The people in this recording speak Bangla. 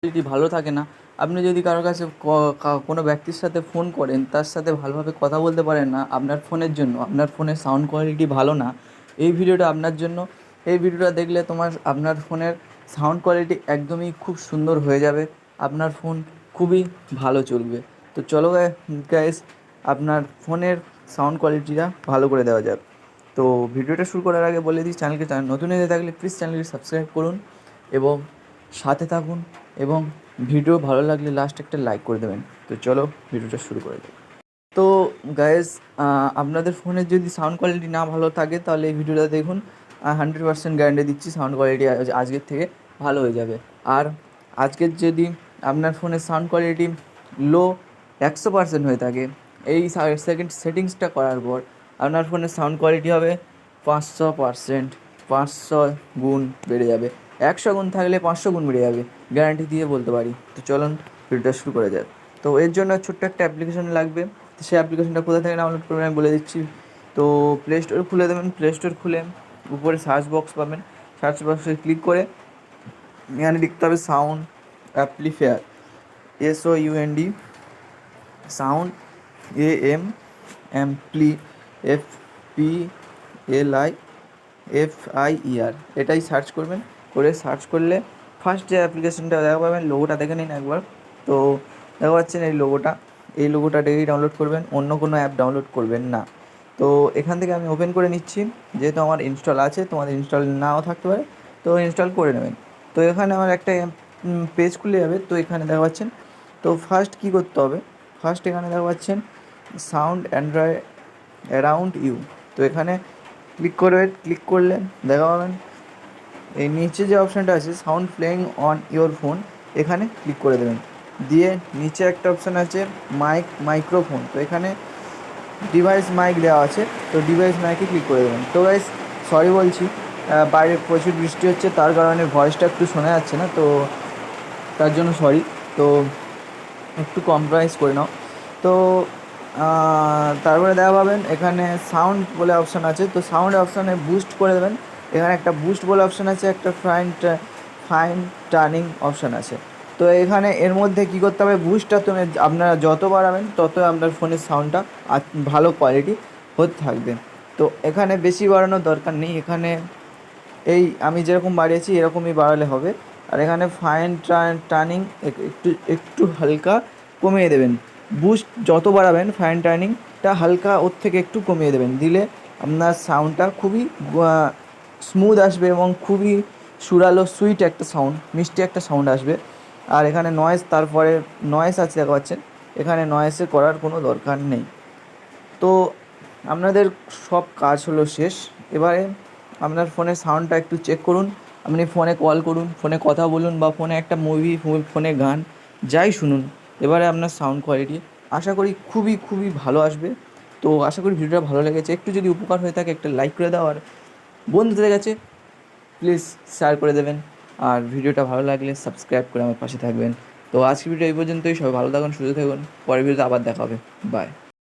যদি ভালো থাকে না, আপনি যদি কারোর কাছে কোনো ব্যক্তির সাথে ফোন করেন, তার সাথে ভালোভাবে কথা বলতে পারেন না আপনার ফোনের জন্য, আপনার ফোনের সাউন্ড কোয়ালিটি ভালো না, এই ভিডিওটা আপনার জন্য। এই ভিডিওটা দেখলে আপনার ফোনের সাউন্ড কোয়ালিটি একদমই খুব সুন্দর হয়ে যাবে, আপনার ফোন খুবই ভালো চলবে। তো চলো গাইস, আপনার ফোনের সাউন্ড কোয়ালিটিটা ভালো করে দেওয়া যাক। তো ভিডিওটা শুরু করার আগে বলে দিই, চ্যানেল নতুন হয়ে থাকলে প্লিজ চ্যানেলটি সাবস্ক্রাইব করুন এবং সাথে থাকুন, এবং ভিডিও ভালো লাগলে লাস্ট একটা লাইক করে দেবেন। তো চলো ভিডিওটা শুরু করে দিই। তো গাইস, আপনাদের ফোনের যদি সাউন্ড কোয়ালিটি না ভালো থাকে তাহলে এই ভিডিওটা দেখুন। 100% গ্যারান্টি দিচ্ছি সাউন্ড কোয়ালিটি আজকের থেকে ভালো হয়ে যাবে। আর আজকের যদি আপনার ফোনের সাউন্ড কোয়ালিটি লো 100% হয়ে থাকে, এই সেকেন্ড সেটিংসটা করার পর আপনার ফোনের সাউন্ড কোয়ালিটি হবে 500%, 500 গুণ বেড়ে যাবে। 100 গুণ থাকলে 500 গুণ বেড়ে যাবে, গ্যারান্টি দিয়ে বলতে পারি। তো চলুন ভিডিওটা শুরু করা যাক। তো এর জন্য ছোট্ট একটা অ্যাপ্লিকেশন লাগবে। তো সেই অ্যাপ্লিকেশনটা কোথা থেকে ডাউনলোড করবেন আমি বলে দিচ্ছি। তো প্লে স্টোর খুলে দেবেন। প্লে স্টোর খুলে উপরে সার্চ বক্স পাবেন, সার্চ বক্সে ক্লিক করে এখানে লিখতে হবে sound amplifier, SOUND, sound AMPLI FPLIFIER, এটাই সার্চ করবেন। করে সার্চ করলে ফার্স্ট যে অ্যাপ্লিকেশনটা দেখা পাবেন, লোগোটা দেখে নিন একবার। তো দেখা পাচ্ছেন এই লোগোটা ডেকেই ডাউনলোড করবেন, অন্য কোনো অ্যাপ ডাউনলোড করবেন না। তো এখান থেকে আমি ওপেন করে নিচ্ছি, যেহেতু আমার ইনস্টল আছে, তোমাদের ইনস্টল নাও থাকতে পারে, তো ইনস্টল করে নেবেন। তো এখানে আমার একটা পেজ খুলে যাবে। তো এখানে দেখা পাচ্ছেন, তো ফার্স্ট কী করতে হবে, ফার্স্ট এখানে দেখা পাচ্ছেন সাউন্ড অ্যারাউন্ড ইউ। তো এখানে ক্লিক করলে দেখা পাবেন এই নিচে যে অপশানটা আছে sound playing on your phone, এখানে ক্লিক করে দেবেন। দিয়ে নিচে একটা অপশান আছে মাইক্রোফোন, তো এখানে ডিভাইস মাইক দেওয়া আছে, তো ডিভাইস মাইকে ক্লিক করে দেবেন। তো গাইস সরি বলছি, বাইরে প্রচুর বৃষ্টি হচ্ছে, তার কারণে ভয়েসটা একটু শোনা যাচ্ছে না, তো তার জন্য সরি। তো একটু কম্প্রোমাইজ করে নাও। তো তারপরে দেখা পাবেন এখানে সাউন্ড বলে অপশান আছে, তো সাউন্ড অপশানে বুস্ট করে দেবেন। এখানে একটা বুস্ট বলে অপশান আছে, একটা ফাইন টার্নিং অপশান আছে। তো এখানে এর মধ্যে কী করতে হবে, বুস্টটা তুমি আপনারা যত বাড়াবেন তত আপনার ফোনের সাউন্ডটা ভালো কোয়ালিটি হতে থাকবে। তো এখানে বেশি বাড়ানোর দরকার নেই, এখানে এই আমি যেরকম বাড়িয়েছি এরকমই বাড়ালে হবে। আর এখানে ফাইন টার্নিং একটু একটু হালকা কমিয়ে দেবেন। বুস্ট যত বাড়াবেন ফাইন টার্নিংটা হালকা ওর থেকে একটু কমিয়ে দেবেন, দিলে আপনার সাউন্ডটা খুবই স্মুথ আসবে এবং খুবই সুরালো সুইট একটা সাউন্ড, মিষ্টি একটা সাউন্ড আসবে। আর এখানে তারপরে নয়েজ আছে দেখা পাচ্ছেন, এখানে নয়েজে করার কোনো দরকার নেই। তো আপনাদের সব কাজ হলো শেষ। এবারে আপনার ফোনের সাউন্ডটা একটু চেক করুন। আপনি ফোনে কল করুন, ফোনে কথা বলুন, বা ফোনে একটা মুভি, ফোনে গান যাই শুনুন, এবারে আপনার সাউন্ড কোয়ালিটি আশা করি খুবই খুবই ভালো আসবে। তো আশা করি ভিডিওটা ভালো লেগেছে, একটু যদি উপকার হয়ে থাকে একটা লাইক করে দাও, আর বন্ধুদের কাছে প্লিজ শেয়ার করে দেবেন। আর ভিডিওটা ভালো লাগলে সাবস্ক্রাইব করে আমার পাশে থাকবেন। তো আজকের ভিডিও এই পর্যন্তই। সবাই ভালো থাকুন, সুস্থ থাকুন, পরের ভিডিওতে আবার দেখা হবে। বাই।